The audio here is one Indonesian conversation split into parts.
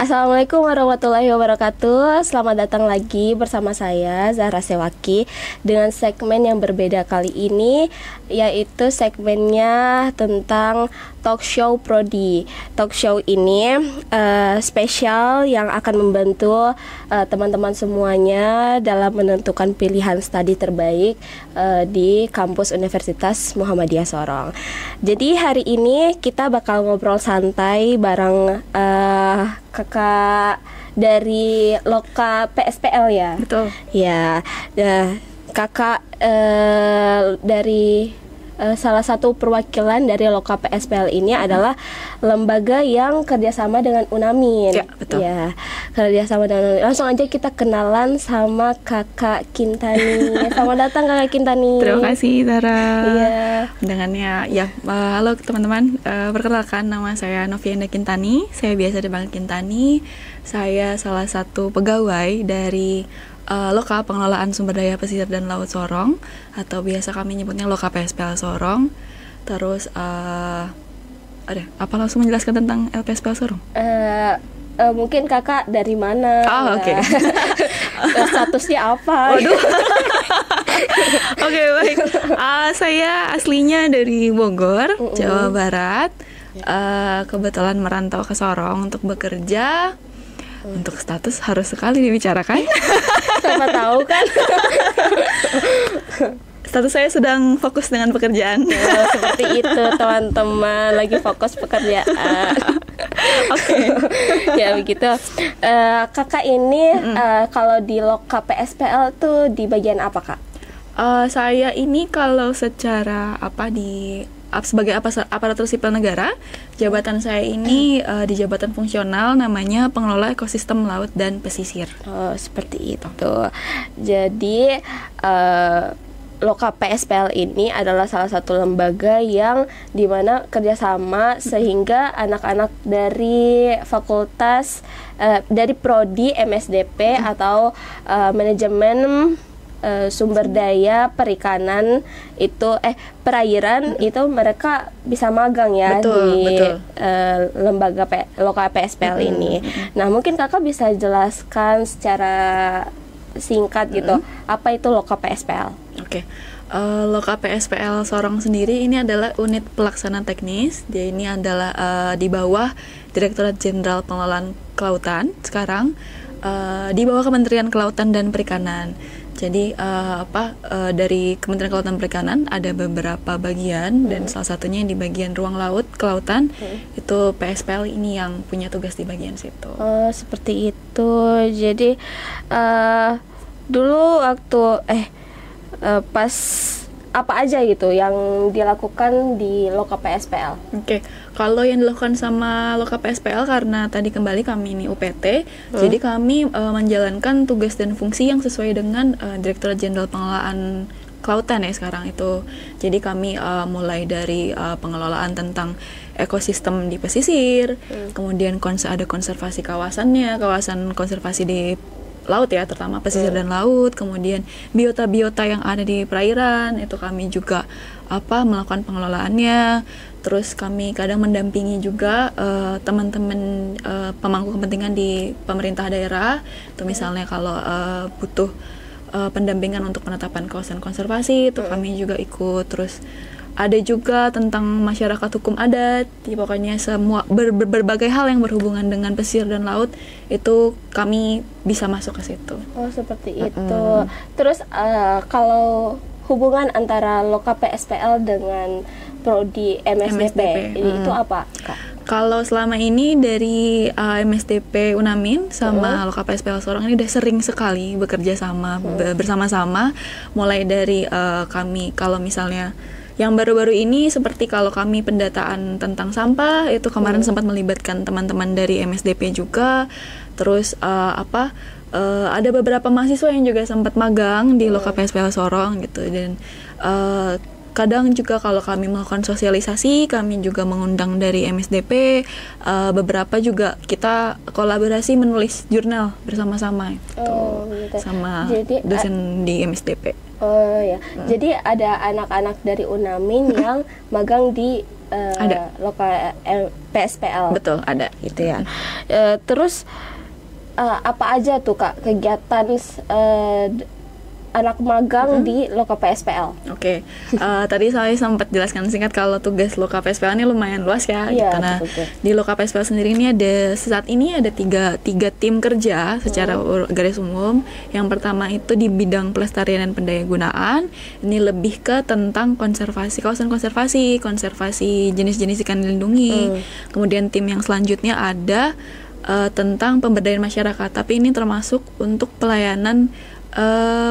Assalamualaikum warahmatullahi wabarakatuh. Selamat datang lagi bersama saya Zahra Sewaki dengan segmen yang berbeda kali ini, yaitu segmennya tentang talk show Prodi. Talk show ini spesial yang akan membantu teman-teman semuanya dalam menentukan pilihan studi terbaik di kampus Universitas Muhammadiyah Sorong. Jadi hari ini kita bakal ngobrol santai bareng kakak dari Loka PSPL ya. Betul. Ya, kakak dari salah satu perwakilan dari Loka PSPL ini adalah lembaga yang kerjasama dengan UNAMIN. Ya, betul. Ya, kerjasama dengan UNAMIN. Langsung aja kita kenalan sama Kakak Kintani. Selamat datang Kakak Kintani. Terima kasih Zara. Iya. Dengannya ya, halo teman-teman. Perkenalkan, nama saya Novienda Kintani. Saya biasa dipanggil Kintani. Saya salah satu pegawai dari Loka Pengelolaan Sumber Daya Pesisir dan Laut Sorong, atau biasa kami nyebutnya Loka PSPL Sorong. Terus ada apa, langsung menjelaskan tentang LPSPL Sorong? Mungkin kakak dari mana? Oke. Statusnya apa? Waduh. Oke, baik. Saya aslinya dari Bogor, Jawa Barat. Kebetulan merantau ke Sorong untuk bekerja. Untuk status harus sekali dibicarakan. Siapa tahu kan. Status saya sedang fokus dengan pekerjaan. Seperti itu teman-teman, lagi fokus pekerjaan. Oke. Ya begitu. Kakak ini kalau di Loka PSPL tuh di bagian apa kak? Saya ini kalau secara sebagai aparatur sipil negara, jabatan saya ini di jabatan fungsional namanya Pengelola Ekosistem Laut dan Pesisir. Oh, seperti itu. Jadi Loka PSPL ini adalah salah satu lembaga yang dimana kerjasama sehingga anak-anak dari fakultas dari prodi MSDP atau manajemen sumber daya perikanan itu perairan itu mereka bisa magang ya. Betul. Lembaga Loka PSPL ini. Nah, mungkin kakak bisa jelaskan secara singkat gitu apa itu Loka PSPL? Oke. Loka PSPL Sorong sendiri ini adalah unit pelaksana teknis. Dia ini adalah di bawah Direktorat Jenderal Pengelolaan Kelautan sekarang, di bawah Kementerian Kelautan dan Perikanan. Jadi dari Kementerian Kelautan dan Perikanan ada beberapa bagian dan salah satunya di bagian ruang laut kelautan itu PSPL ini yang punya tugas di bagian situ. Oh, seperti itu. Jadi dulu waktu pas apa aja gitu yang dilakukan di Loka PSPL? Oke. Kalau yang dilakukan sama Loka PSPL, karena tadi kembali kami ini UPT, jadi kami menjalankan tugas dan fungsi yang sesuai dengan Direktorat Jenderal Pengelolaan Kelautan ya sekarang itu. Jadi kami mulai dari pengelolaan tentang ekosistem di pesisir, kemudian ada konservasi kawasannya, kawasan konservasi di laut ya, terutama pesisir dan laut, kemudian biota-biota yang ada di perairan itu kami juga melakukan pengelolaannya. Terus kami kadang mendampingi juga teman-teman pemangku kepentingan di pemerintah daerah. Itu misalnya kalau butuh pendampingan untuk penetapan kawasan konservasi itu kami juga ikut. Terus ada juga tentang masyarakat hukum adat, ya pokoknya semua berbagai hal yang berhubungan dengan pesisir dan laut itu kami bisa masuk ke situ. Oh, seperti itu. Terus kalau hubungan antara Loka PSPL dengan prodi MSDP. Itu apa kak? Kalau selama ini dari MSDP UNAMIN sama Loka PSPL Sorong ini udah sering sekali bekerja sama bersama-sama, mulai dari kami kalau misalnya yang baru-baru ini seperti kalau kami pendataan tentang sampah itu kemarin sempat melibatkan teman-teman dari MSDP juga. Terus ada beberapa mahasiswa yang juga sempat magang di Loka PSPL Sorong gitu. Dan kadang juga kalau kami melakukan sosialisasi, kami juga mengundang dari MSDP, beberapa juga kita kolaborasi menulis jurnal bersama-sama gitu. Sama dosen di MSDP. Oh ya, jadi ada anak-anak dari UNAMIN yang magang di Ada. PSPL. Betul, ada. Gitu ya. Terus apa aja tuh Kak kegiatan anak magang di Loka PSPL? Oke. Tadi saya sempat jelaskan singkat kalau tugas Loka PSPL ini lumayan luas ya. Iya, gitu. Nah, betul. di Loka PSPL sendiri ini saat ini ada tiga tim kerja secara garis umum. Yang pertama itu di bidang pelestarian dan pendayagunaan. Ini lebih ke tentang kawasan konservasi jenis-jenis ikan dilindungi. Kemudian tim yang selanjutnya ada tentang pemberdayaan masyarakat, tapi ini termasuk untuk pelayanan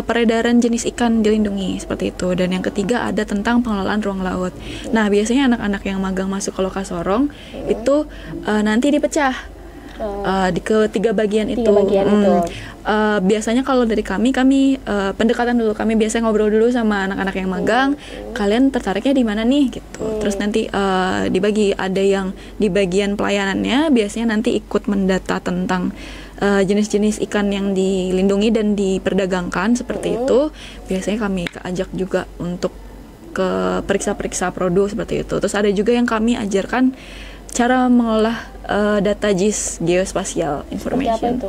peredaran jenis ikan dilindungi seperti itu. Dan yang ketiga ada tentang pengelolaan ruang laut. Nah, biasanya anak-anak yang magang masuk ke Loka Sorong itu nanti dipecah di ketiga bagian itu. Biasanya kalau dari kami pendekatan dulu, kami biasanya ngobrol dulu sama anak-anak yang magang, kalian tertariknya di mana nih gitu. Terus nanti dibagi, ada yang di bagian pelayanannya biasanya nanti ikut mendata tentang jenis-jenis ikan yang dilindungi dan diperdagangkan seperti itu. Biasanya kami ajak juga untuk ke periksa-periksa produk seperti itu. Terus ada juga yang kami ajarkan cara mengolah data GIS, geospatial information. Apa itu?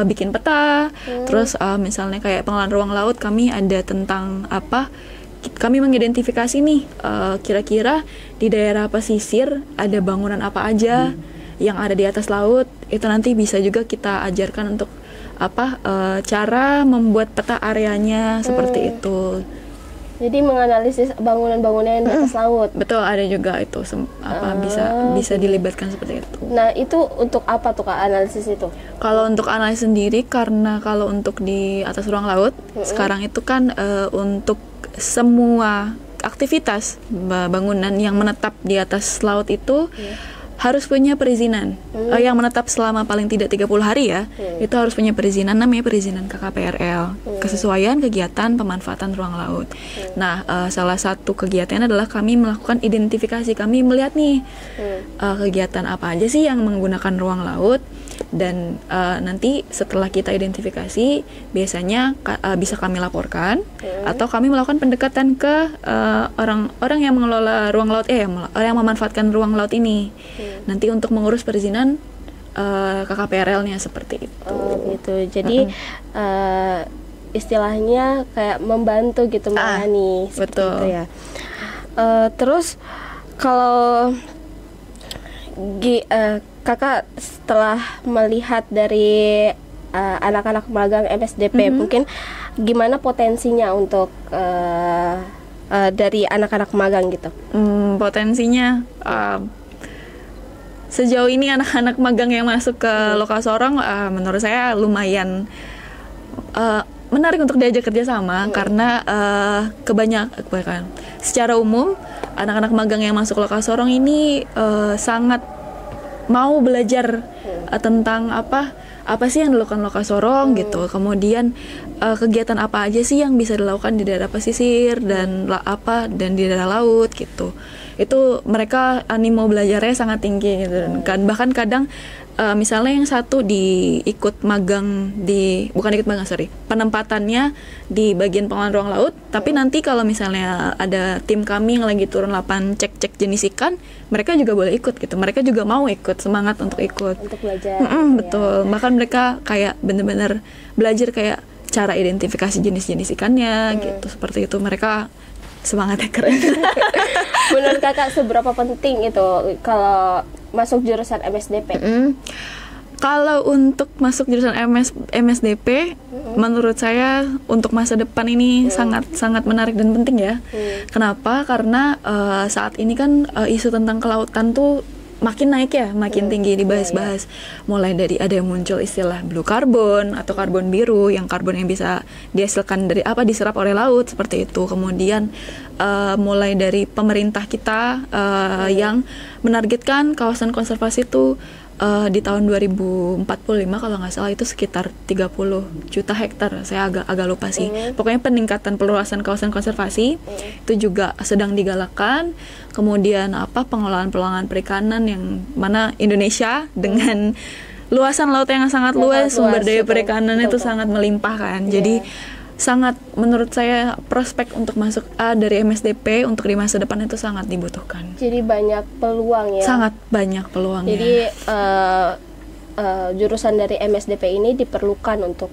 Bikin peta. Terus misalnya kayak pengelolaan ruang laut, kami ada tentang kami mengidentifikasi nih kira-kira di daerah pesisir ada bangunan apa aja yang ada di atas laut. Itu nanti bisa juga kita ajarkan untuk cara membuat peta areanya seperti itu. Jadi menganalisis bangunan-bangunan yang di atas laut. Betul, ada juga itu bisa dilibatkan seperti itu. Nah, itu untuk apa tuh Kak analisis itu? Kalau untuk analisis sendiri, karena kalau untuk di atas ruang laut sekarang itu kan untuk semua aktivitas bangunan yang menetap di atas laut itu harus punya perizinan. Yang menetap selama paling tidak 30 hari ya, itu harus punya perizinan, namanya perizinan KKPRL, kesesuaian kegiatan pemanfaatan ruang laut. Nah, salah satu kegiatannya adalah kami melakukan identifikasi. Kami melihat nih kegiatan apa aja sih yang menggunakan ruang laut, dan nanti setelah kita identifikasi biasanya bisa kami laporkan atau kami melakukan pendekatan ke orang-orang yang mengelola ruang laut, yang memanfaatkan ruang laut ini. Nanti untuk mengurus perizinan KKPRL-nya seperti itu. Gitu. Jadi istilahnya kayak membantu gitu melayani. Betul. Gitu ya. Terus kalau Kakak setelah melihat dari anak-anak magang MSDP, mungkin gimana potensinya untuk dari anak-anak magang gitu? Potensinya sejauh ini anak-anak magang yang masuk ke Loka Sorong menurut saya lumayan menarik untuk diajak kerjasama, karena kebanyakan secara umum anak-anak magang yang masuk Loka Sorong ini sangat mau belajar tentang apa sih yang dilakukan Loka Sorong gitu. Kemudian kegiatan apa aja sih yang bisa dilakukan di daerah pesisir dan di daerah laut gitu. Itu mereka animo belajarnya sangat tinggi gitu. Dan bahkan kadang misalnya yang satu penempatannya di bagian pengelolaan ruang laut, tapi nanti kalau misalnya ada tim kami yang lagi turun lapangan cek jenis ikan, mereka juga boleh ikut gitu. Mereka juga mau ikut, semangat untuk ikut. Untuk belajar. Betul. Bahkan mereka kayak bener-bener belajar kayak cara identifikasi jenis-jenis ikannya gitu. Seperti itu, mereka semangatnya keren. Menurut Kakak seberapa penting itu kalau masuk jurusan MSDP? Kalau untuk masuk jurusan MSDP, menurut saya untuk masa depan ini sangat menarik dan penting ya. Kenapa? Karena saat ini kan isu tentang kelautan tuh makin naik ya, makin tinggi dibahas-bahas. Mulai dari ada yang muncul istilah blue carbon atau karbon biru, yang karbon yang bisa dihasilkan dari diserap oleh laut seperti itu. Kemudian mulai dari pemerintah kita yang menargetkan kawasan konservasi itu di tahun 2045 kalau nggak salah itu sekitar 30 juta hektar. Saya agak lupa sih. Pokoknya peningkatan peluasan kawasan konservasi itu juga sedang digalakkan. Kemudian pengelolaan perikanan yang mana Indonesia dengan luasan laut yang sangat luas, sumber daya perikanan itu sangat melimpah kan. Jadi sangat menurut saya prospek untuk masuk dari MSDP untuk di masa depan itu sangat dibutuhkan. Jadi banyak peluang ya. Sangat banyak peluangnya. Jadi jurusan dari MSDP ini diperlukan untuk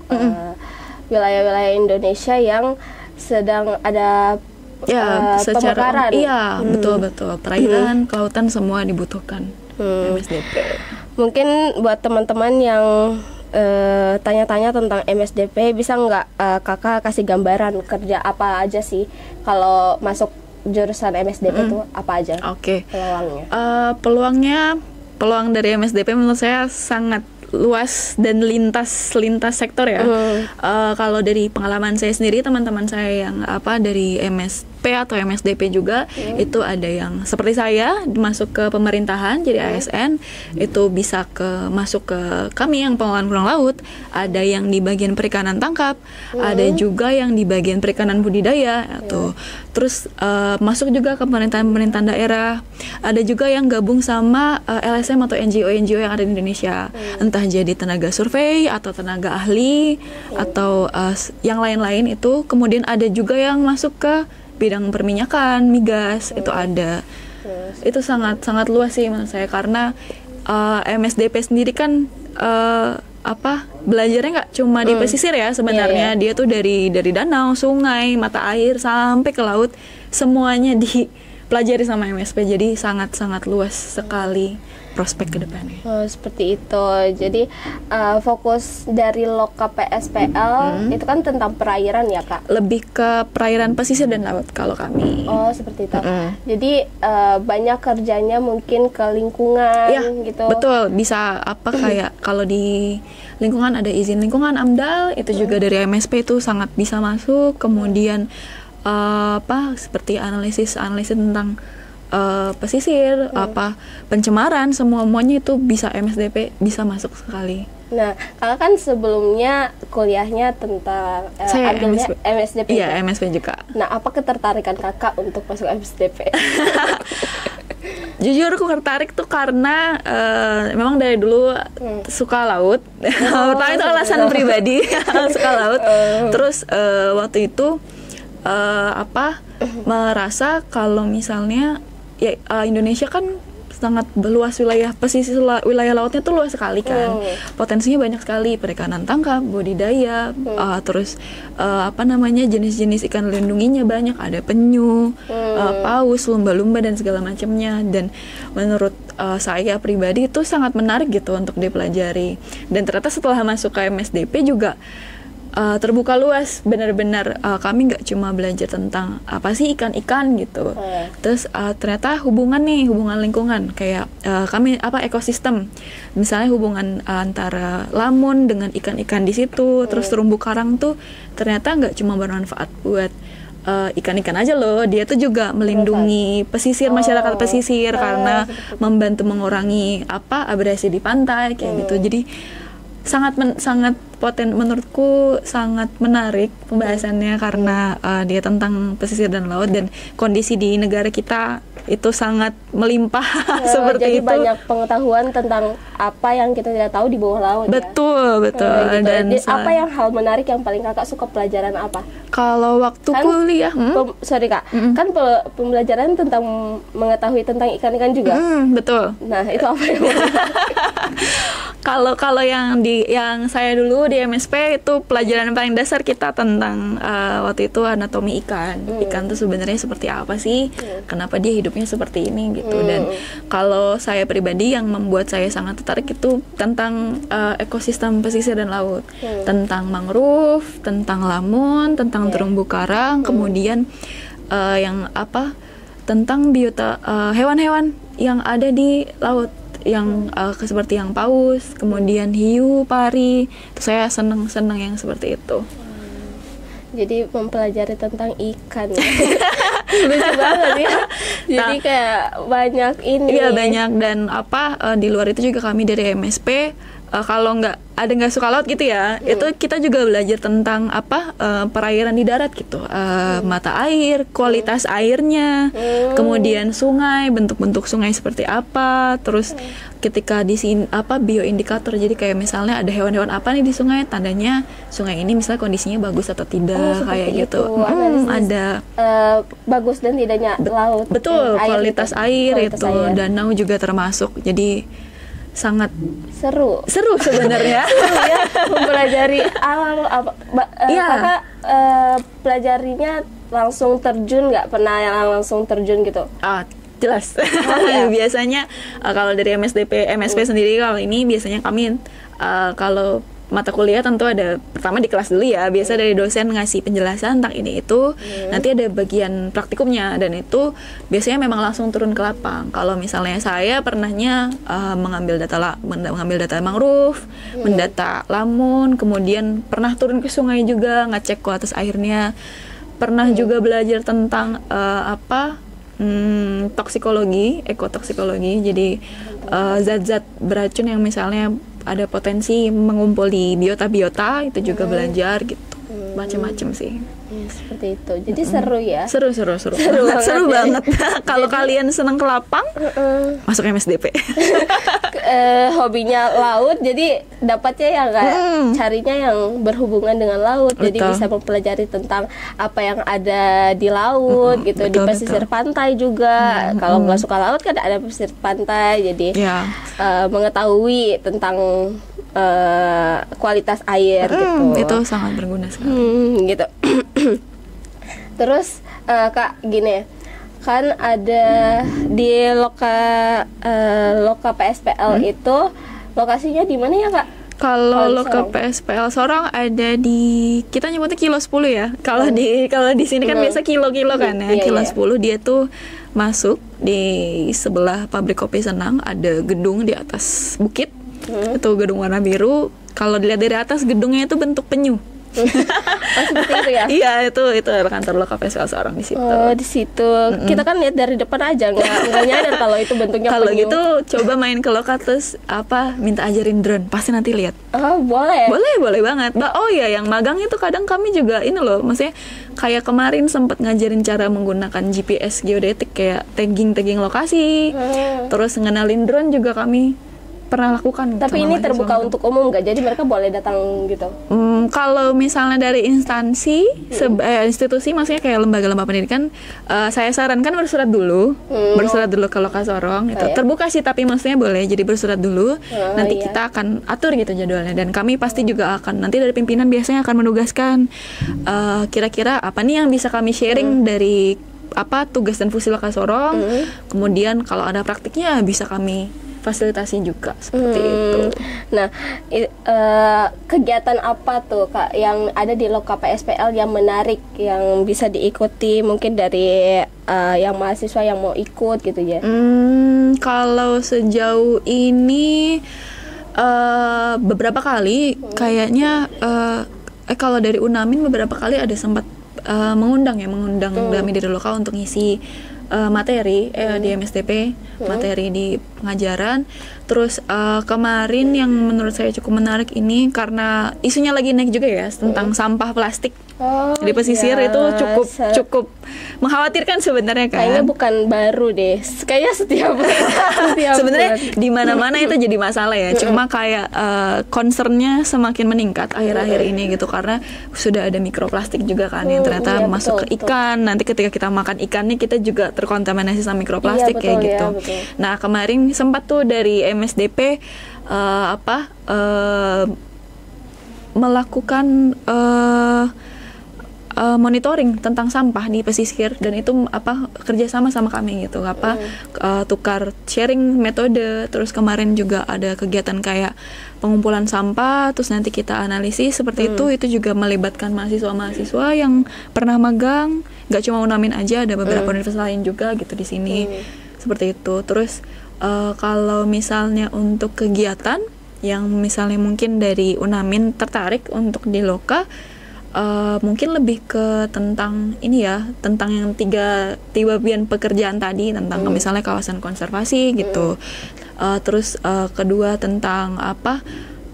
wilayah-wilayah Indonesia yang sedang ada pemekaran. Iya, betul. Perairan, kelautan semua dibutuhkan MSDP. Mungkin buat teman-teman yang tanya-tanya tentang MSDP, bisa nggak kakak kasih gambaran kerja apa aja sih kalau masuk jurusan MSDP itu apa aja? Oke. Peluangnya? Peluang dari MSDP menurut saya sangat luas dan lintas sektor ya. Kalau dari pengalaman saya sendiri, teman-teman saya yang dari MSP atau MSDP juga itu ada yang seperti saya masuk ke pemerintahan jadi ASN, itu bisa masuk ke kami yang pengelolaan ruang laut, ada yang di bagian perikanan tangkap, ada juga yang di bagian perikanan budidaya atau terus masuk juga ke pemerintahan daerah, ada juga yang gabung sama LSM atau NGO yang ada di Indonesia, entah jadi tenaga survei atau tenaga ahli atau yang lain-lain itu. Kemudian ada juga yang masuk ke bidang perminyakan, migas, itu ada. Itu sangat luas sih menurut saya, karena MSDP sendiri kan belajarnya nggak cuma di pesisir ya sebenarnya. Dia tuh dari danau, sungai, mata air sampai ke laut, semuanya dipelajari sama MSP. Jadi sangat luas sekali prospek ke depannya. Seperti itu. Jadi fokus dari Loka PSPL itu kan tentang perairan ya Kak? Lebih ke perairan pesisir dan laut kalau kami. Seperti itu. Jadi banyak kerjanya mungkin ke lingkungan gitu. Betul, bisa kayak kalau di lingkungan ada izin lingkungan AMDAL, itu juga dari MSP itu sangat bisa masuk. Kemudian seperti analisis tentang pesisir, pencemaran, semuanya itu bisa MSDP bisa masuk sekali. Nah, kakak kan sebelumnya kuliahnya tentang saya MSDP. Iya, MSP juga. Nah, apa ketertarikan kakak untuk masuk MSDP? Jujur aku tertarik tuh karena memang dari dulu suka laut. Pertama itu alasan pribadi, suka laut. Terus waktu itu merasa kalau misalnya Indonesia kan sangat luas wilayah pesisir, wilayah lautnya tuh luas sekali kan. Potensinya banyak sekali, perikanan tangkap, budidaya, terus jenis-jenis ikan lindunginya banyak, ada penyu, paus, lumba-lumba dan segala macamnya. Dan menurut saya pribadi itu sangat menarik gitu untuk dipelajari. Dan ternyata setelah masuk ke MSDP juga terbuka luas, benar-benar kami nggak cuma belajar tentang apa sih ikan-ikan gitu, terus ternyata hubungan lingkungan kayak kami ekosistem, misalnya hubungan antara lamun dengan ikan-ikan di situ, terus terumbu karang tuh ternyata nggak cuma bermanfaat buat ikan-ikan aja loh, dia tuh juga melindungi pesisir, masyarakat pesisir karena membantu mengurangi abrasi di pantai kayak gitu. Jadi menurutku sangat menarik pembahasannya karena dia tentang pesisir dan laut, dan kondisi di negara kita itu sangat melimpah seperti jadi itu. Banyak pengetahuan tentang apa yang kita tidak tahu di bawah laut. Betul. Gitu. Dan apa yang hal menarik yang paling kakak suka pelajaran apa? Kalau waktu kuliah, kan pembelajaran tentang mengetahui tentang ikan-ikan juga. Betul. Nah, itu apa yang Kalau yang saya dulu di MSP itu pelajaran paling dasar kita tentang waktu itu anatomi ikan. Ikan tuh sebenarnya seperti apa sih? Kenapa dia hidupnya seperti ini gitu. Dan kalau saya pribadi yang membuat saya sangat tertarik itu tentang ekosistem pesisir dan laut, tentang mangrove, tentang lamun, tentang terumbu karang, kemudian tentang biota hewan-hewan yang ada di laut, yang seperti yang paus, kemudian hiu, pari. Itu saya senang yang seperti itu. Jadi mempelajari tentang ikan. Lucu banget ya. Jadi kayak banyak ini. Iya, banyak. Dan di luar itu juga kami dari MSP kalau nggak ada nggak suka laut gitu ya, itu kita juga belajar tentang perairan di darat gitu, mata air, kualitas airnya, kemudian sungai, bentuk-bentuk sungai seperti apa, terus ketika di sini bioindikator, jadi kayak misalnya ada hewan-hewan apa nih di sungai, tandanya sungai ini misalnya kondisinya bagus atau tidak, kayak gitu. Ada bagus dan tidaknya laut. Betul, kualitas air itu, danau juga termasuk. Jadi sangat seru sebenarnya. Seru ya, mempelajari alam kakak pelajarinya langsung terjun, nggak pernah yang langsung terjun gitu? Jelas. Biasanya kalau dari MSP sendiri, kalau ini biasanya kami kalau mata kuliah tentu ada pertama di kelas dulu ya, biasa dari dosen ngasih penjelasan tentang ini itu, nanti ada bagian praktikumnya, dan itu biasanya memang langsung turun ke lapang. Kalau misalnya saya pernahnya mengambil data mangrove, mendata lamun, kemudian pernah turun ke sungai juga ngecek kualitas airnya, pernah juga belajar tentang toksikologi, ekotoksikologi, jadi zat-zat beracun yang misalnya ada potensi mengumpul di biota-biota, itu juga belajar gitu, macam-macam sih. Seperti itu. Jadi seru ya. Seru banget. Kalau kalian senang ke lapang, masuk MSDP. Hobinya laut, jadi dapatnya yang carinya yang berhubungan dengan laut. Betul. Jadi bisa mempelajari tentang apa yang ada di laut gitu, di pesisir pantai juga. Kalau nggak suka laut kan ada pesisir pantai, jadi mengetahui tentang kualitas air gitu. Itu sangat berguna sekali. Gitu. Terus Kak, gini, kan ada di Loka PSPL itu lokasinya di mana ya Kak? Kalau Loka PSPL Sorong ada di, kita nyebutnya Kilo 10 ya. Kalau di sini kan biasa kilo-kilo kan ya. Kilo 10 dia tuh masuk di sebelah pabrik kopi Senang, ada gedung di atas bukit. Itu gedung warna biru. Kalau dilihat dari atas, gedungnya itu bentuk penyu. Seperti itu ya? Iya, itu kantor Loka PSPL Sorong di situ. Di situ. Kita kan lihat dari depan aja, nggak nyadar kalau itu bentuknya kalau penyu. gitu coba main ke Loka terus minta ajarin drone, pasti nanti lihat. Boleh banget. Yang magang itu kadang kami juga ini loh, maksudnya kayak kemarin sempat ngajarin cara menggunakan GPS geodetik, kayak tagging lokasi, terus ngenalin drone juga kami pernah lakukan. Tapi ini terbuka untuk umum nggak? Jadi mereka boleh datang gitu? Kalau misalnya dari instansi, institusi, maksudnya kayak lembaga-lembaga pendidikan, saya sarankan bersurat dulu ke Loka Sorong. Itu terbuka sih, tapi maksudnya boleh. Jadi bersurat dulu. Nanti kita akan atur gitu jadwalnya. Dan kami pasti juga akan, nanti dari pimpinan biasanya akan menugaskan kira-kira apa nih yang bisa kami sharing dari tugas dan fungsi Loka Sorong. Kemudian kalau ada praktiknya bisa kami fasilitasi juga seperti itu. Nah, kegiatan apa tuh Kak yang ada di Loka PSPL yang menarik, yang bisa diikuti mungkin dari yang mahasiswa yang mau ikut gitu ya? Kalau sejauh ini beberapa kali kayaknya kalau dari Unamin beberapa kali ada sempat mengundang kami dari Loka untuk ngisi materi di MSDP, materi di pengajaran. Terus kemarin yang menurut saya cukup menarik ini karena isunya lagi naik juga ya, tentang sampah plastik di pesisir. Itu cukup mengkhawatirkan sebenarnya kan. Kayaknya bukan baru deh, kayaknya setiap sebenarnya di mana-mana itu jadi masalah ya. Cuma kayak concernnya semakin meningkat akhir-akhir ini gitu, karena sudah ada mikroplastik juga kan yang ternyata masuk ke ikan. Nanti ketika kita makan ikannya kita juga terkontaminasi sama mikroplastik kayak gitu. Nah, kemarin sempat tuh dari MSDP melakukan monitoring tentang sampah di pesisir, dan itu kerjasama sama kami gitu, tukar sharing metode. Terus kemarin juga ada kegiatan kayak pengumpulan sampah, terus nanti kita analisis seperti itu juga melibatkan mahasiswa yang pernah magang, nggak cuma Unamin aja, ada beberapa universitas lain juga gitu di sini. Seperti itu. Terus kalau misalnya untuk kegiatan yang misalnya mungkin dari Unamin tertarik untuk di Loka, mungkin lebih ke tentang ini ya, tentang yang tiga bagian pekerjaan tadi, tentang misalnya kawasan konservasi gitu. Terus kedua tentang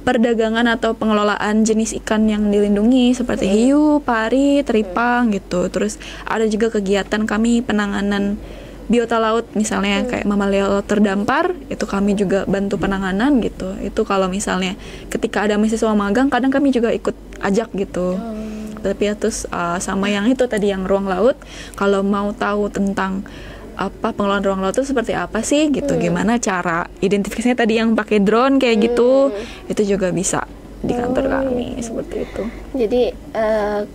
perdagangan atau pengelolaan jenis ikan yang dilindungi seperti hiu, pari, teripang gitu. Terus ada juga kegiatan kami penanganan biota laut misalnya kayak mamalia laut terdampar, itu kami juga bantu penanganan gitu. Itu kalau misalnya ketika ada mahasiswa magang kadang kami juga ikut ajak gitu. Tapi ya terus sama yang itu tadi yang ruang laut, kalau mau tahu tentang apa pengelolaan ruang laut itu seperti apa sih gitu, gimana cara identifikasinya tadi yang pakai drone kayak gitu, itu juga bisa di kantor kami seperti itu. Jadi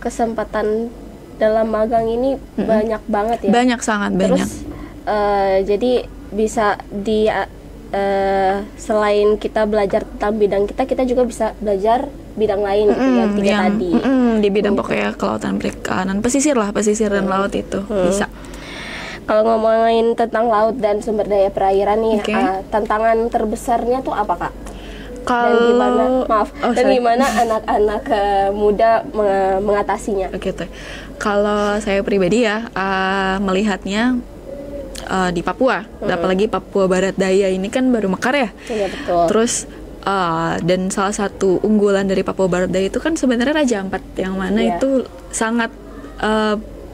kesempatan dalam magang ini banyak banget ya. Banyak, sangat banyak. Terus jadi bisa selain kita belajar tentang bidang kita juga bisa belajar bidang lain gitu yang tiga tadi. Di bidang pokoknya kelautan perikanan, pesisir dan laut itu bisa. Kalau ngomongin tentang laut dan sumber daya perairan nih, tantangan terbesarnya tuh apa, Kak? Dan gimana anak-anak muda mengatasinya? Kalau saya pribadi ya melihatnya di Papua, apalagi Papua Barat Daya ini kan baru mekar ya. Iya, betul. Terus dan salah satu unggulan dari Papua Barat Daya itu kan sebenarnya Raja Ampat, yang mana itu sangat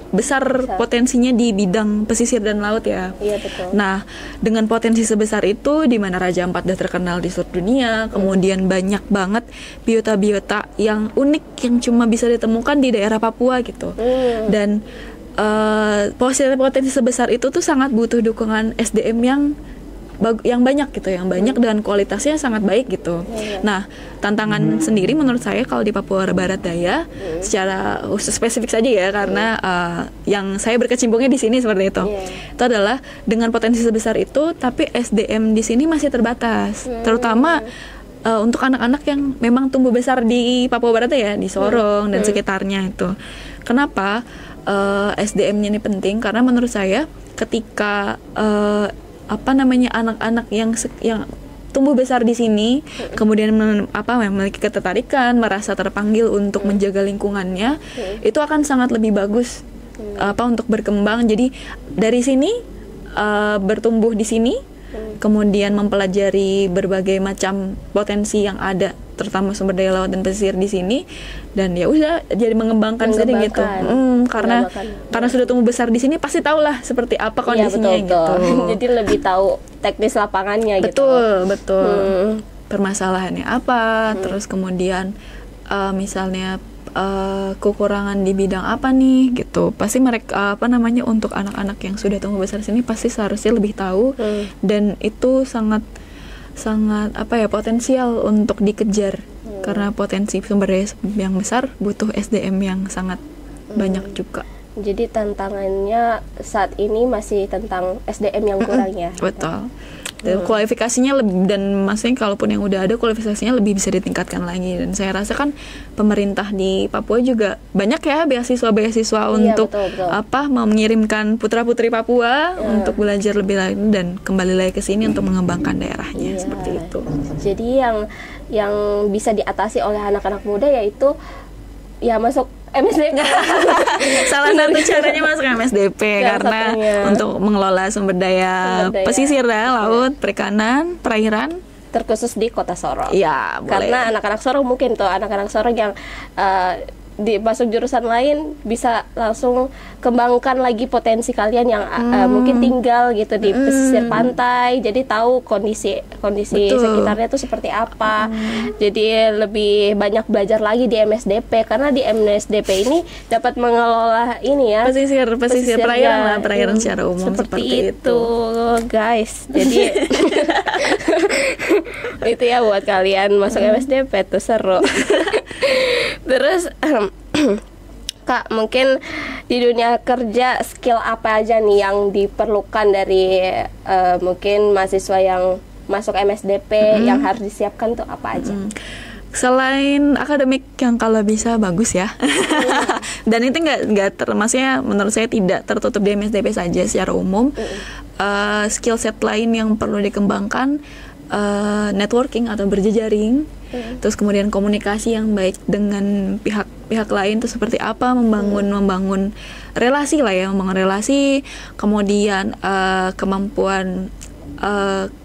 besar potensinya di bidang pesisir dan laut ya. Iya, betul. Nah, dengan potensi sebesar itu, di mana Raja Ampat sudah terkenal di seluruh dunia, kemudian banyak banget biota-biota yang unik yang cuma bisa ditemukan di daerah Papua gitu. Dan potensi sebesar itu tuh sangat butuh dukungan SDM yang banyak gitu, yang banyak dan kualitasnya sangat baik gitu. Nah, tantangan sendiri menurut saya kalau di Papua Barat Daya secara khusus spesifik saja ya, karena yang saya berkecimpungnya di sini seperti itu. Itu adalah dengan potensi sebesar itu, tapi SDM di sini masih terbatas, terutama untuk anak-anak yang memang tumbuh besar di Papua Barat Daya, di Sorong dan sekitarnya itu. Kenapa SDM-nya ini penting? Karena menurut saya ketika anak-anak yang tumbuh besar di sini, kemudian memiliki ketertarikan, merasa terpanggil untuk menjaga lingkungannya, itu akan sangat lebih bagus untuk berkembang. Jadi dari sini bertumbuh di sini, kemudian mempelajari berbagai macam potensi yang ada, terutama sumber daya laut dan pesisir di sini, dan ya udah jadi mengembangkan sendiri gitu. Karena sudah tumbuh besar di sini, pasti tahulah seperti apa kondisinya gitu. Jadi lebih tahu teknis lapangannya gitu. Betul. Permasalahannya apa, terus kemudian misalnya kekurangan di bidang apa nih gitu. Pasti mereka untuk anak-anak yang sudah tumbuh besar di sini pasti seharusnya lebih tahu, dan itu sangat potensial untuk dikejar, karena potensi sumber daya yang besar butuh SDM yang sangat banyak juga. Jadi tantangannya saat ini masih tentang SDM yang kurang ya. Betul. Dan kualifikasinya dan maksudnya kalaupun yang udah ada, kualifikasinya lebih bisa ditingkatkan lagi. Dan saya rasa kan pemerintah di Papua juga banyak ya beasiswa untuk betul. Mengirimkan putra-putri Papua untuk belajar lebih lanjut dan kembali lagi ke sini untuk mengembangkan daerahnya, seperti itu. Jadi yang bisa diatasi oleh anak-anak muda yaitu ya masuk MSDP. Salah satu caranya masuk MSDP karena untuk mengelola sumber daya pesisir dan laut, perikanan, perairan, terkhusus di Kota Sorong. Ya, boleh. Karena anak-anak Sorong mungkin tuh anak-anak Sorong yang masuk jurusan lain bisa langsung kembangkan lagi potensi kalian yang mungkin tinggal gitu di pesisir pantai, jadi tahu kondisi sekitarnya tuh seperti apa. Jadi lebih banyak belajar lagi di MSDP, karena di MSDP ini dapat mengelola ini ya pesisir perairan secara umum seperti itu guys. Jadi itu ya buat kalian masuk MSDP tuh seru. Terus Kak, mungkin di dunia kerja skill apa aja nih yang diperlukan dari mungkin mahasiswa yang masuk MSDP yang harus disiapkan tuh apa aja? Selain akademik yang kalau bisa bagus ya, dan itu nggak maksudnya menurut saya tidak tertutup di MSDP saja secara umum. Skill set lain yang perlu dikembangkan, networking atau berjejaring, terus kemudian komunikasi yang baik dengan pihak lain itu seperti apa, membangun relasi lah ya, membangun relasi, kemudian kemampuan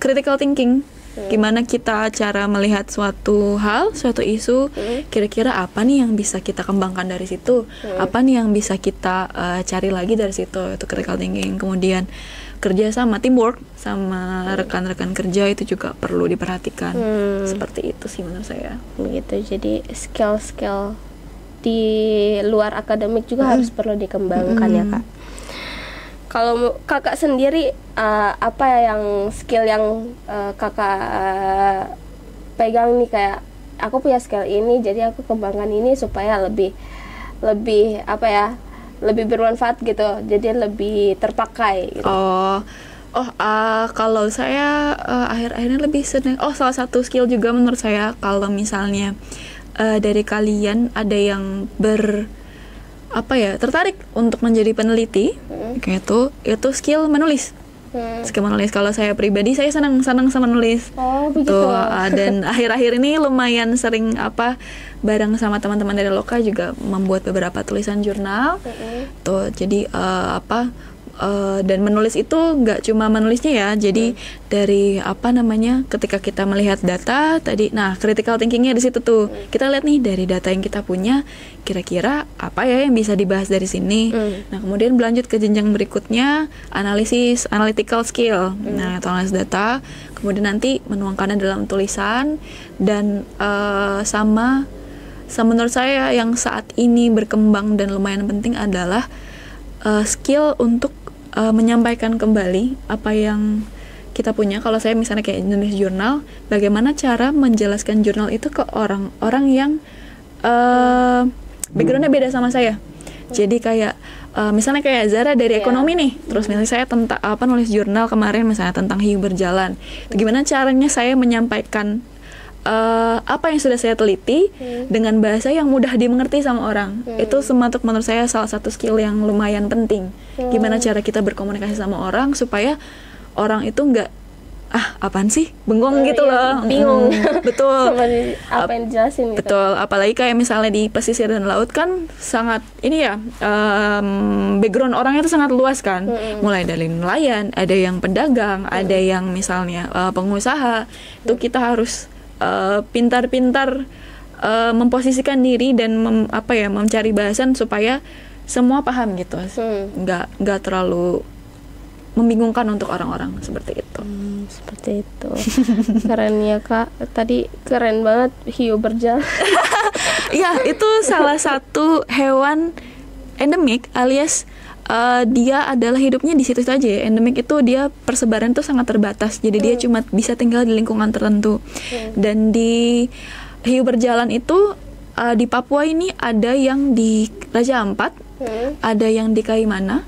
critical thinking Gimana kita cara melihat suatu hal, suatu isu, kira-kira apa nih yang bisa kita kembangkan dari situ, apa nih yang bisa kita cari lagi dari situ, itu critical thinking. Kemudian kerja sama, teamwork sama rekan-rekan kerja itu juga perlu diperhatikan. Seperti itu sih menurut saya. Begitu, jadi skill-skill di luar akademik juga harus perlu dikembangkan ya Kak. Kalau kakak sendiri apa yang skill yang kakak pegang nih, kayak aku punya skill ini jadi aku kembangkan ini supaya lebih apa ya, lebih bermanfaat gitu, jadi lebih terpakai gitu. Kalau saya akhir-akhir ini lebih senang, salah satu skill juga menurut saya, kalau misalnya dari kalian ada yang tertarik untuk menjadi peneliti, kayak itu skill menulis. Skill menulis. Kalau saya pribadi, saya senang sama nulis. Begitu. Dan akhir-akhir ini lumayan sering bareng sama teman-teman dari Loka juga membuat beberapa tulisan jurnal. Jadi dan menulis itu nggak cuma menulisnya ya, jadi dari ketika kita melihat data tadi, nah critical thinkingnya di situ tuh, kita lihat nih dari data yang kita punya kira-kira apa ya yang bisa dibahas dari sini. Nah kemudian berlanjut ke jenjang berikutnya, analisis, analytical skill. Nah itu analisis data, kemudian nanti menuangkannya dalam tulisan. Dan sama menurut saya yang saat ini berkembang dan lumayan penting adalah skill untuk menyampaikan kembali apa yang kita punya. Kalau saya misalnya kayak nulis jurnal, bagaimana cara menjelaskan jurnal itu ke orang-orang yang backgroundnya beda sama saya. Jadi kayak misalnya kayak Zara dari ekonomi nih, terus misalnya saya tentang nulis jurnal kemarin misalnya tentang hiu berjalan. Itu gimana caranya saya menyampaikan apa yang sudah saya teliti dengan bahasa yang mudah dimengerti sama orang. Itu menurut saya salah satu skill yang lumayan penting. Gimana cara kita berkomunikasi sama orang supaya orang itu nggak apaan sih, bengong gitu loh, bingung. Betul. Apa yang dijelasin gitu. Betul, apalagi kayak misalnya di pesisir dan laut kan sangat ini ya, background orangnya itu sangat luas kan. Mulai dari nelayan, ada yang pedagang, ada yang misalnya pengusaha. Itu kita harus pintar-pintar memposisikan diri dan mencari bahasan supaya semua paham gitu. Nggak terlalu membingungkan untuk orang-orang seperti itu. Seperti itu. Keren ya Kak. Tadi keren banget hiu berjalan. Ya, itu salah satu hewan endemik, alias dia adalah hidupnya di situ saja. Endemik itu dia persebaran tuh sangat terbatas. Jadi dia cuma bisa tinggal di lingkungan tertentu. Dan di hiu berjalan itu di Papua ini ada yang di Raja Ampat, ada yang di Kaimana.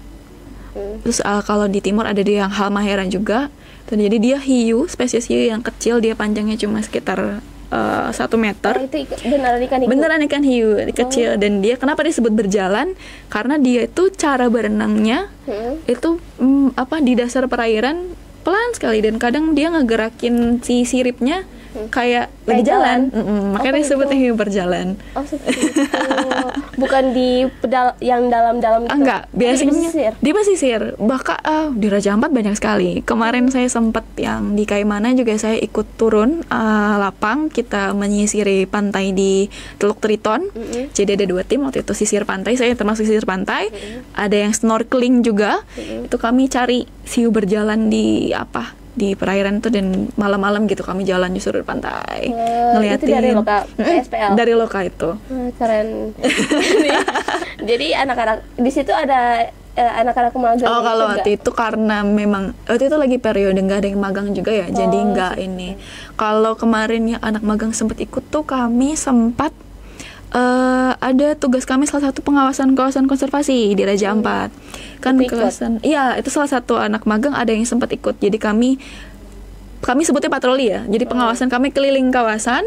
Terus kalau di timur ada yang Halmahera juga. Dan jadi dia hiu, spesies hiu yang kecil, dia panjangnya cuma sekitar 1 meter. Itu beneran ikan hiu? Beneran ikan hiu, kecil. Dan dia kenapa disebut berjalan? Karena dia itu cara berenangnya itu di dasar perairan pelan sekali, dan kadang dia ngegerakin si siripnya kayak lagi jalan. Makanya disebutnya hiu berjalan. Seperti itu. Bukan di pedal yang dalam-dalam gitu. Enggak, biasanya di pesisir. Bahkan di Raja Ampat banyak sekali. Kemarin saya sempat yang di Kaimana juga, saya ikut turun lapang, kita menyisiri pantai di Teluk Triton. Jadi ada 2 tim waktu itu, sisir pantai, saya termasuk sisir pantai. Ada yang snorkeling juga. Itu kami cari hiu berjalan di perairan itu, dan malam-malam gitu kami jalan di sudut pantai ngeliatin. Itu dari Loka PSPL? Dari Loka itu. Keren. Jadi anak-anak di situ ada anak-anak magang. Kalau waktu itu karena memang waktu itu lagi periode nggak ada yang magang juga ya, jadi nggak ini. Kalau kemarin yang anak magang sempat ikut tuh, kami sempat ada tugas kami salah satu pengawasan kawasan konservasi di Raja Ampat. Kan kawasan, iya itu salah satu anak magang ada yang sempat ikut. Jadi kami sebutnya patroli ya. Jadi pengawasan kami keliling kawasan.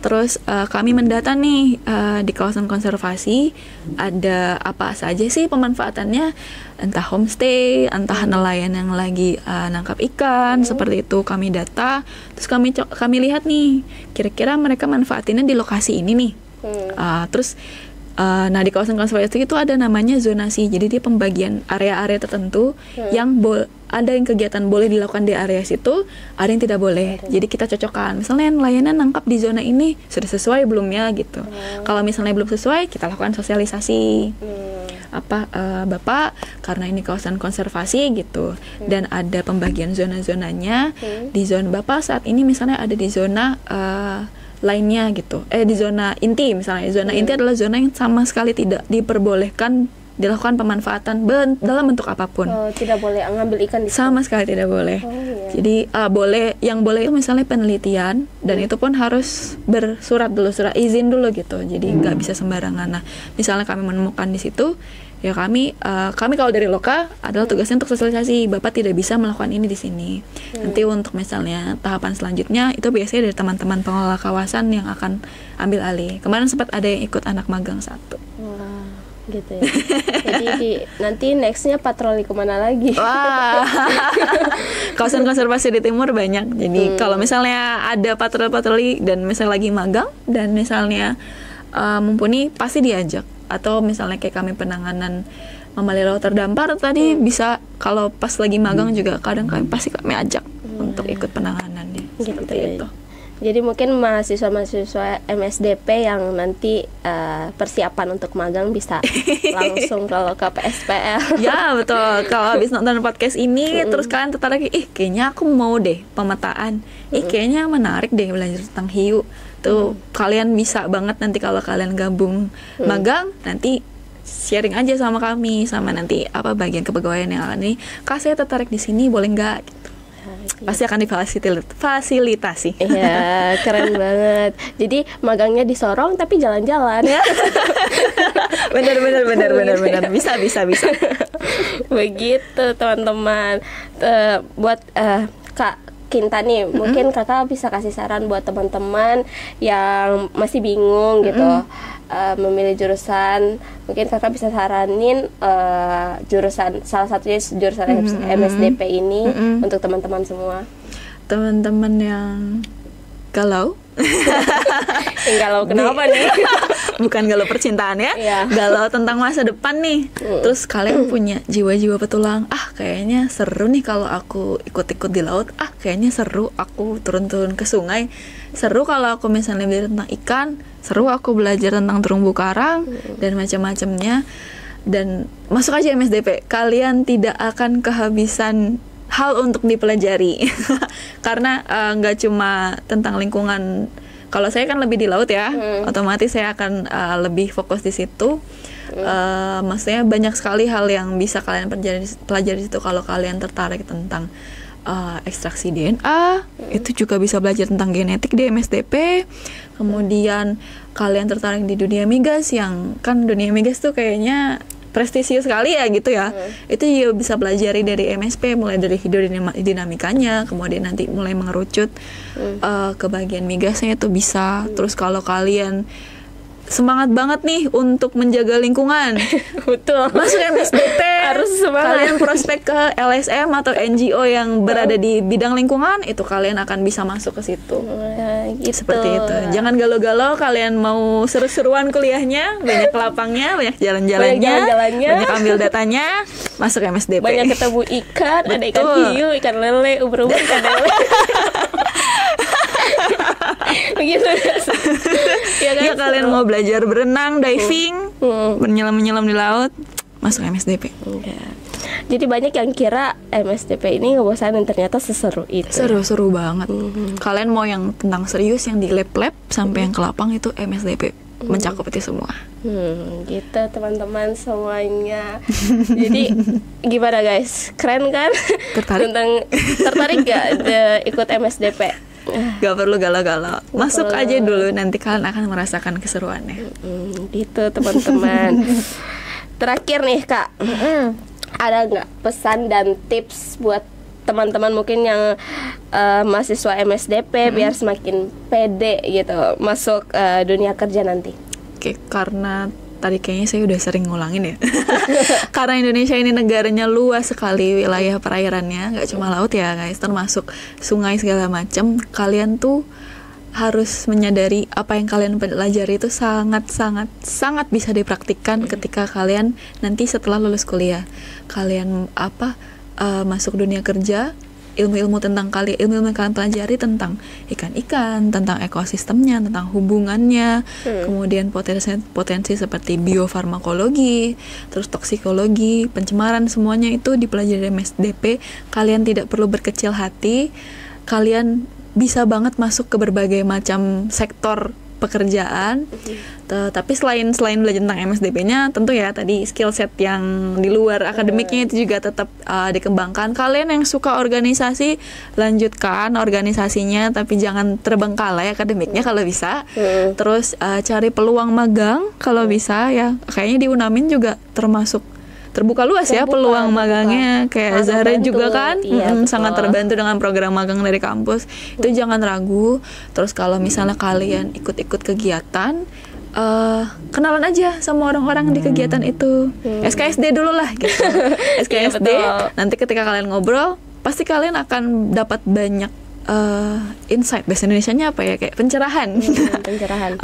Terus kami mendata nih di kawasan konservasi ada apa saja sih pemanfaatannya, entah homestay, entah nelayan yang lagi nangkap ikan, seperti itu kami data. Terus kami lihat nih, kira-kira mereka manfaatinnya di lokasi ini nih. Terus nah di kawasan konservasi itu ada namanya zonasi. Jadi dia pembagian area-area tertentu yang ada yang kegiatan boleh dilakukan di area situ, ada yang tidak boleh. Jadi kita cocokkan. Misalnya nelayannya nangkap di zona ini sudah sesuai belum ya gitu. Kalau misalnya belum sesuai, kita lakukan sosialisasi. Bapak, karena ini kawasan konservasi gitu, dan ada pembagian zona-zonanya. Di zona Bapak saat ini misalnya ada di zona lainnya gitu. Di zona inti misalnya. Zona inti adalah zona yang sama sekali tidak diperbolehkan dilakukan pemanfaatan dalam bentuk apapun. Tidak boleh ngambil ikan di sama sekali tidak boleh. Jadi yang boleh itu misalnya penelitian, dan itu pun harus bersurat dulu, surat izin dulu gitu. Jadi nggak bisa sembarangan. Nah, misalnya kami menemukan di situ, ya kami kalau dari Loka adalah tugasnya untuk sosialisasi. Bapak tidak bisa melakukan ini di sini. Nanti untuk misalnya tahapan selanjutnya itu biasanya dari teman-teman pengelola kawasan yang akan ambil alih. Kemarin sempat ada yang ikut anak magang 1. Gitu ya. Jadi nanti nextnya patroli kemana lagi? Wah, kawasan konservasi di timur banyak. Jadi kalau misalnya ada patroli dan misalnya lagi magang dan misalnya mumpuni, pasti diajak. Atau misalnya kayak kami penanganan mamalia laut terdampar tadi, bisa kalau pas lagi magang juga kadang kami ajak untuk ikut penanganannya. Seperti itu. Jadi mungkin mahasiswa-mahasiswa MSDP yang nanti persiapan untuk magang bisa langsung kalau ke PSPL. Ya betul. Kalau habis nonton podcast ini terus kalian tertarik, kayaknya aku mau deh pemetaan, kayaknya menarik deh belajar tentang hiu. Tuh kalian bisa banget nanti kalau kalian gabung magang, nanti sharing aja sama kami, sama nanti bagian kepegawaian yang akan ini. Kak, saya tertarik di sini, boleh nggak? Gitu. Pasti akan difasilitasi. Iya, keren banget. Jadi magangnya di Sorong tapi jalan-jalan ya. benar. Bisa. Begitu teman-teman. Buat Kak Kinta nih, mungkin kakak bisa kasih saran buat teman-teman yang masih bingung gitu, memilih jurusan. Mungkin kakak bisa saranin jurusan, salah satunya jurusan MSDP ini untuk teman-teman semua. Teman-teman yang galau. Galau kenapa nih? Bukan galau percintaan ya, galau tentang masa depan nih. Terus kalian punya jiwa-jiwa petualang. Kayaknya seru nih kalau aku ikut-ikut di laut. Kayaknya seru aku turun-turun ke sungai. Seru kalau aku misalnya belajar tentang ikan. Seru aku belajar tentang terumbu karang dan macam-macamnya. Dan masuk aja MSDP. Kalian tidak akan kehabisan hal untuk dipelajari. Karena nggak cuma tentang lingkungan. Kalau saya kan lebih di laut ya, otomatis saya akan lebih fokus di situ. Maksudnya banyak sekali hal yang bisa kalian pelajari di situ. Kalau kalian tertarik tentang ekstraksi DNA, itu juga bisa belajar tentang genetik di MSDP. Kemudian kalian tertarik di dunia migas, yang kan dunia migas tuh kayaknya prestisius sekali ya gitu ya. Itu juga bisa pelajari dari MSP, mulai dari hidrodinamikanya, kemudian nanti mulai mengerucut ke bagian migasnya itu bisa. Terus kalau kalian semangat banget nih untuk menjaga lingkungan, betul, masuk MSDP, harus semangat. Kalian prospek ke LSM atau NGO yang berada di bidang lingkungan, itu kalian akan bisa masuk ke situ. Gitu. Seperti itu. Jangan galau-galau, kalian mau seru-seruan kuliahnya, banyak lapangnya, banyak jalan-jalannya, banyak ambil datanya, masuk MSDP. Banyak ketemu ikan, betul. Ada ikan hiu, ikan lele, ubur-ubur, ikan lele. Begitu ya kan? Ya kalian mau belajar berenang, diving, menyelam di laut, masuk MSDP. Jadi banyak yang kira MSDP ini ngebosanin, ternyata seseru itu. Seru banget. Kalian mau yang tentang serius, yang di lab sampai yang ke lapang, itu MSDP mencakup itu semua. Gitu teman-teman semuanya. Jadi gimana guys? Keren kan? Tertarik gak ikut MSDP? Gak perlu galau-galau, masuk aja dulu, nanti kalian akan merasakan keseruannya. Gitu teman-teman. Terakhir nih Kak, ada nggak pesan dan tips buat teman-teman mungkin yang mahasiswa MSDP biar semakin pede gitu masuk dunia kerja nanti? Oke, karena tadi kayaknya saya udah sering ngulangin ya. Karena Indonesia ini negaranya luas sekali, wilayah perairannya, nggak cuma laut ya guys, termasuk sungai segala macam. Kalian tuh harus menyadari apa yang kalian pelajari itu sangat bisa dipraktikkan ketika kalian nanti setelah lulus kuliah. Kalian masuk dunia kerja, ilmu-ilmu yang kalian pelajari tentang ikan-ikan, tentang ekosistemnya, tentang hubungannya, kemudian potensi seperti biofarmakologi, terus toksikologi, pencemaran, semuanya itu dipelajari di MSDP. Kalian tidak perlu berkecil hati, kalian bisa banget masuk ke berbagai macam sektor pekerjaan. Tapi selain belajar tentang MSDP-nya, tentu ya tadi skill set yang di luar akademiknya itu juga tetap dikembangkan. Kalian yang suka organisasi, lanjutkan organisasinya, tapi jangan terbengkalai akademiknya kalau bisa. Terus cari peluang magang kalau bisa ya. Kayaknya di Unamin juga terbuka luas ya peluang magangnya, kayak Zahra juga kan sangat terbantu dengan program magang dari kampus. Itu jangan ragu. Terus kalau misalnya kalian ikut-ikut kegiatan, kenalan aja sama orang-orang di kegiatan itu. SKSD dulu lah gitu. SKSD, nanti ketika kalian ngobrol pasti kalian akan dapat banyak insight. Bahasa Indonesianya apa ya, kayak pencerahan. Pencerahan.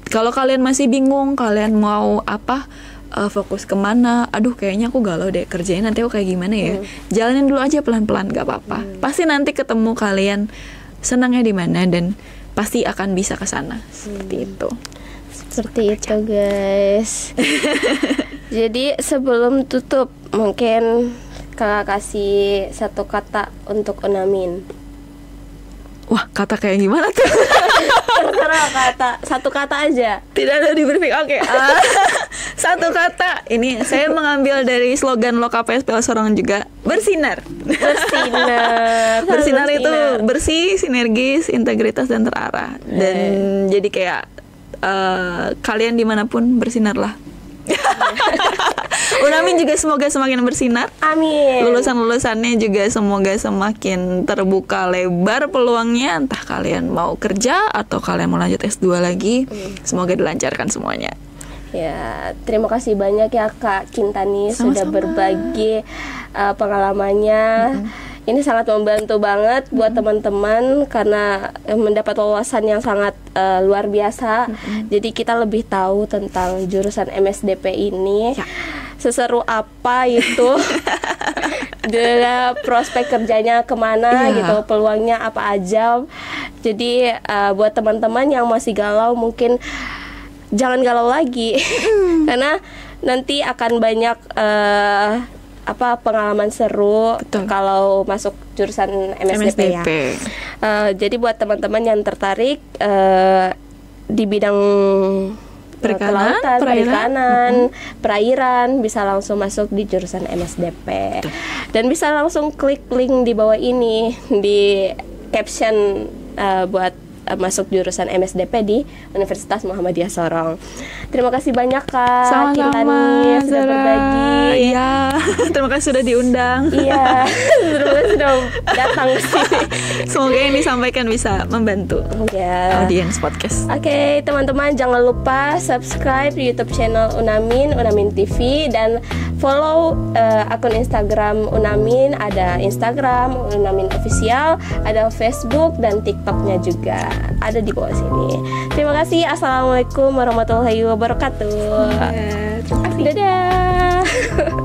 Kalau kalian masih bingung kalian mau apa, fokus kemana, aduh kayaknya aku galau deh kerjain, nanti aku kayak gimana ya, jalanin dulu aja pelan-pelan, gak apa-apa. Pasti nanti ketemu kalian senangnya di mana dan pasti akan bisa ke sana. Seperti itu guys. Jadi sebelum tutup, mungkin kakak kasih satu kata untuk Unamin. Wah, kata kayak gimana tuh? Terserah, satu kata aja. Tidak ada di briefing. Oke. Satu kata. Ini saya mengambil dari slogan Loka PSPL Sorong juga. Bersinar. Bersinar itu bersih, sinergis, integritas, dan terarah. Dan jadi kayak kalian dimanapun bersinarlah. Unamin juga semoga semakin bersinar. Amin. Lulusan-lulusannya juga semoga semakin terbuka lebar peluangnya, entah kalian mau kerja atau kalian mau lanjut S2 lagi. Semoga dilancarkan semuanya. Ya, terima kasih banyak ya Kak Kintani. Sama-sama. Sudah berbagi pengalamannya. Ini sangat membantu banget buat teman-teman karena mendapat wawasan yang sangat luar biasa. Jadi kita lebih tahu tentang jurusan MSDP ini. Ya. Seseru apa itu? Dia prospek kerjanya kemana gitu, peluangnya apa aja. Jadi buat teman-teman yang masih galau, mungkin jangan galau lagi. Karena nanti akan banyak pengalaman seru. Betul. Kalau masuk jurusan MSDP. Ya. Jadi buat teman-teman yang tertarik di bidang kelautan, perikanan, perairan, bisa langsung masuk di jurusan MSDP. Betul. Dan bisa langsung klik link di bawah ini di caption buat masuk jurusan MSDP di Universitas Muhammadiyah Sorong. Terima kasih banyak Kak Kintani sudah berbagi. Iya, terima kasih sudah diundang. Iya, terima kasih sudah datang ke sini. Semoga yang disampaikan bisa membantu audiens podcast. Oke, teman-teman jangan lupa subscribe YouTube channel Unamin TV, dan follow akun Instagram Unamin. Ada Instagram Unamin Official, ada Facebook dan TikToknya juga ada di bawah sini. Terima kasih. Assalamualaikum warahmatullahi wabarakatuh. Terima kasih. Dadah.